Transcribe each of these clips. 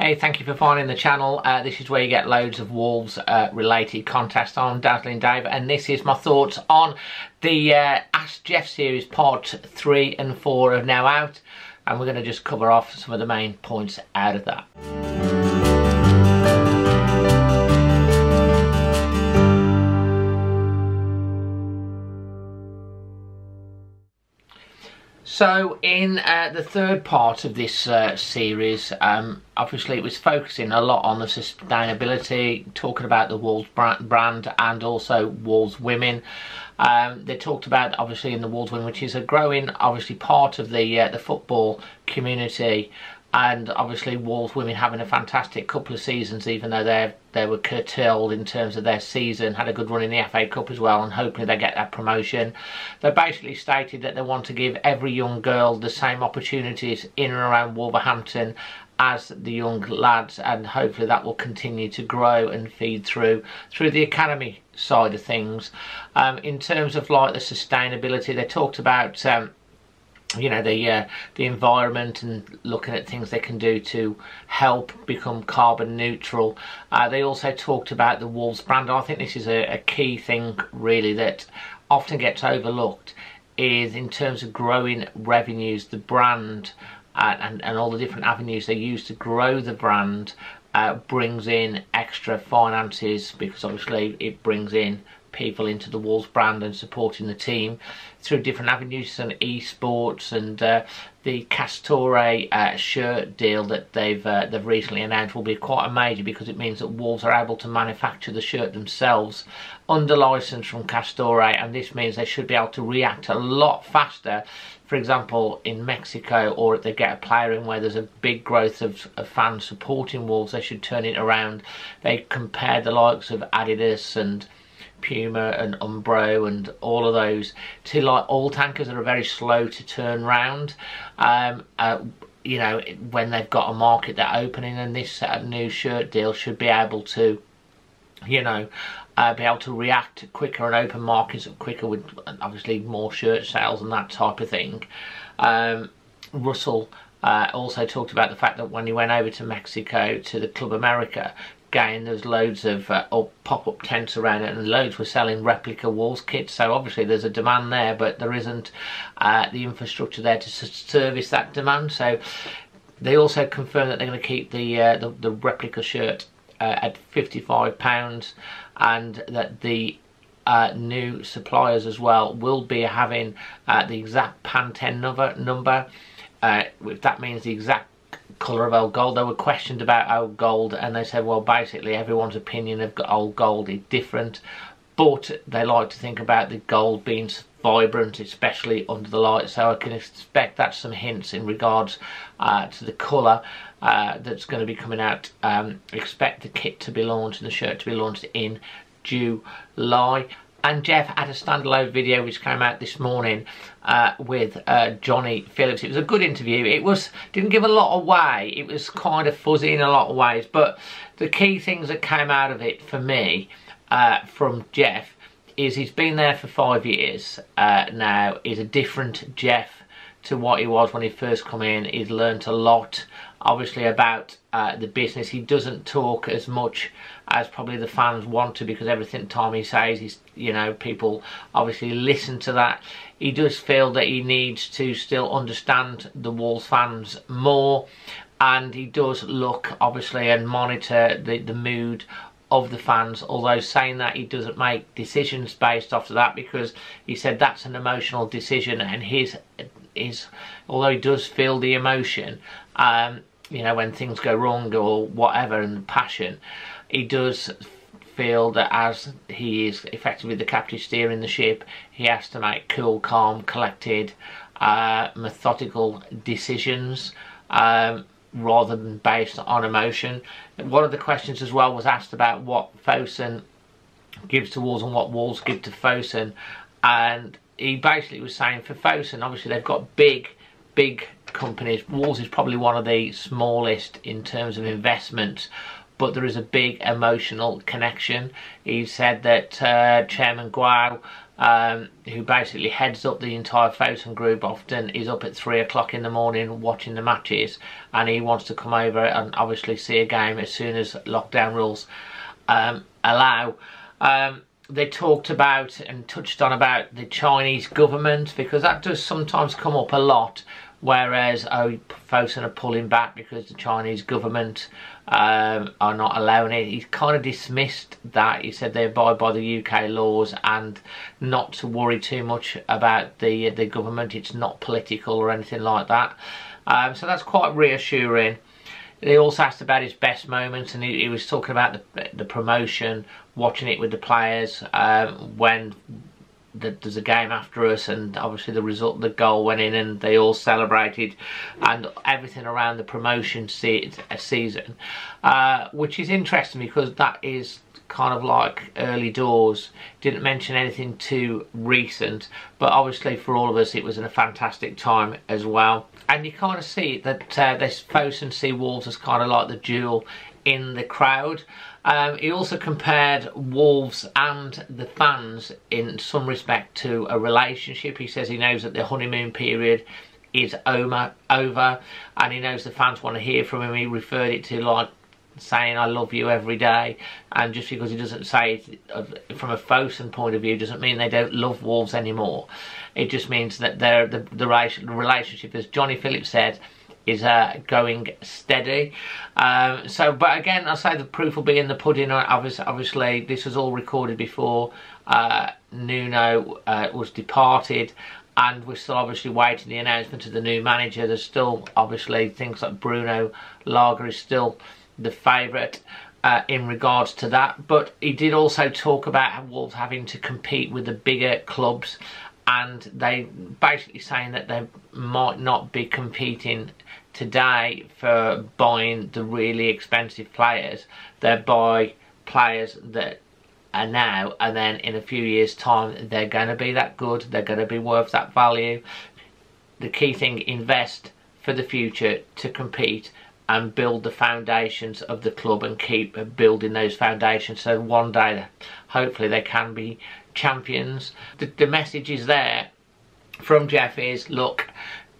Hey, thank you for finding the channel. This is where you get loads of Wolves related contests. I'm Dazzling Dave, and this is my thoughts on the Ask Jeff series. Part 3 and 4 are now out, and we're going to just cover off some of the main points out of that. So in the third part of this series, obviously it was focusing a lot on the sustainability, talking about the Wolves brand and also Wolves women. They talked about, obviously, in the Wolves women, which is a growing, obviously, part of the football community, and obviously Wolves women having a fantastic couple of seasons, even though they were curtailed in terms of their season, had a good run in the FA Cup as well, and hopefully they get that promotion. They basically stated that they want to give every young girl the same opportunities in and around Wolverhampton as the young lads, and hopefully that will continue to grow and feed through the academy side of things. In terms of like the sustainability, they talked about you know, the environment and looking at things they can do to help become carbon neutral. They also talked about the Wolves brand. I think this is a key thing really that often gets overlooked, is in terms of growing revenues, the brand and all the different avenues they use to grow the brand brings in extra finances, because obviously it brings in people into the Wolves brand and supporting the team through different avenues and esports, and the Castore shirt deal that they've recently announced will be quite a major, because it means that Wolves are able to manufacture the shirt themselves under license from Castore, and this means they should be able to react a lot faster. For example, in Mexico, or if they get a player in where there's a big growth of fans supporting Wolves, they should turn it around. They compare the likes of Adidas and Puma and Umbro and all of those to like oil tankers that are very slow to turn round, you know, when they've got a market they're opening, and this new shirt deal should be able to, you know, be able to react quicker and open markets quicker with obviously more shirt sales and that type of thing. Russell also talked about the fact that when he went over to Mexico to the Club America game, there's loads of pop-up tents around it, and loads were selling replica Wolves kits. So obviously there's a demand there, but there isn't the infrastructure there to service that demand. So they also confirmed that they're going to keep the replica shirt at £55, and that the new suppliers as well will be having the exact Pantene number. If that means the exact colour of old gold. They were questioned about old gold, and they said, well, basically everyone's opinion of old gold is different, but they like to think about the gold being vibrant, especially under the light. So I can expect that's some hints in regards to the colour that's going to be coming out. Expect the kit to be launched and the shirt to be launched in July. And Jeff had a standalone video which came out this morning with Johnny Phillips. It was a good interview. It didn't give a lot away. It was kind of fuzzy in a lot of ways. But the key things that came out of it for me from Jeff is he's been there for 5 years now. He's a different Jeff to what he was when he first come in. He's learnt a lot, obviously, about the business. He doesn't talk as much as probably the fans want to, because everything time he says, he's, you know, people obviously listen to that. He does feel that he needs to still understand the Wolves fans more, and he does look, obviously, and monitor the mood of the fans, although saying that he doesn't make decisions based off of that, because he said that's an emotional decision, and his although he does feel the emotion, you know, when things go wrong or whatever, and passion, he does feel that as he is effectively the captain steering the ship, he has to make cool, calm, collected, methodical decisions rather than based on emotion. One of the questions as well was asked about what Fosun gives to Wolves and what Wolves give to Fosun, and he basically was saying for Fosun, obviously they've got big companies. Wolves is probably one of the smallest in terms of investment, but there is a big emotional connection. He said that Chairman Guo who basically heads up the entire Fosun group, often is up at 3 o'clock in the morning watching the matches, and he wants to come over and obviously see a game as soon as lockdown rules allow. They talked about and touched on about the Chinese government, because that does sometimes come up a lot, whereas Fosun are pulling back because the Chinese government are not allowing it. He's kind of dismissed that. He said they abide by the UK laws and not to worry too much about the government. It's not political or anything like that. So that's quite reassuring. He also asked about his best moments, and he was talking about the promotion, watching it with the players when there's a game after us, and obviously the goal went in and they all celebrated, and everything around the promotion season, which is interesting because that is kind of like early doors. Didn't mention anything too recent, but obviously for all of us it was in a fantastic time as well. And you kind of see that this Fosun see Wolves as kind of like the jewel in the crowd. He also compared Wolves and the fans in some respect to a relationship. He says he knows that the honeymoon period is over, and he knows the fans want to hear from him. He referred it to like saying I love you every day, and just because he doesn't say it from a Fosun point of view doesn't mean they don't love Wolves anymore. It just means that the relationship, as Johnny Phillips said, is going steady. But again, I say the proof will be in the pudding. Obviously this was all recorded before Nuno was departed, and we're still obviously waiting the announcement of the new manager. There's still obviously things like Bruno Lager is still the favourite in regards to that, but he did also talk about Wolves having to compete with the bigger clubs, and they basically saying that they might not be competing today for buying the really expensive players. They buy players that are now, and then in a few years time they're going to be that good, they're going to be worth that value. The key thing, invest for the future to compete and build the foundations of the club and keep building those foundations, so one day hopefully they can be champions. The message is there from Jeff is, look,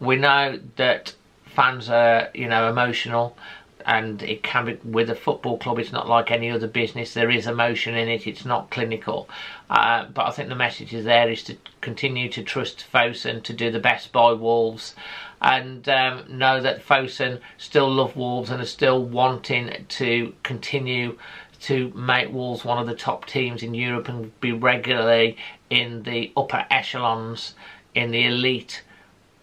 we know that fans are, you know, emotional, and it can be with a football club. It's not like any other business. There is emotion in it. It's not clinical. But I think the message is there is to continue to trust Fosun to do the best by Wolves, and know that Fosun still love Wolves and are still wanting to continue to make Wolves one of the top teams in Europe and be regularly in the upper echelons, in the elite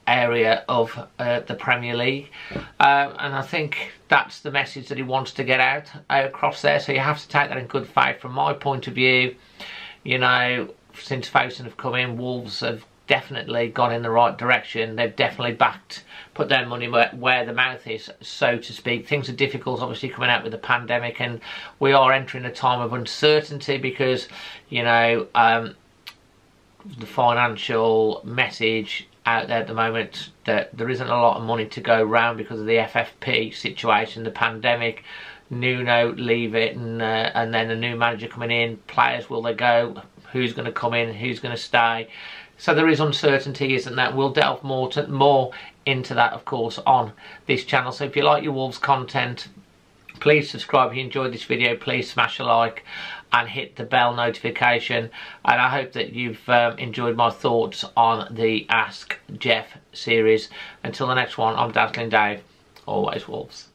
area of the Premier League. And I think that's the message that he wants to get out across there, so you have to take that in good faith. From my point of view, you know, since Fosun have come in, Wolves have definitely gone in the right direction. They've definitely put their money where the mouth is, so to speak. Things are difficult obviously coming out with the pandemic, and we are entering a time of uncertainty because, you know, the financial message out there at the moment that there isn't a lot of money to go around because of the FFP situation, the pandemic, Nuno leave it, and then a new manager coming in. Players, will they go? Who's going to come in? Who's going to stay? So there is uncertainty, isn't there? We'll delve more into that, of course, on this channel. So if you like your Wolves content, please subscribe. If you enjoyed this video, please smash a like and hit the bell notification. And I hope that you've enjoyed my thoughts on the Ask Jeff series. Until the next one, I'm Dazzling Dave. Always Wolves.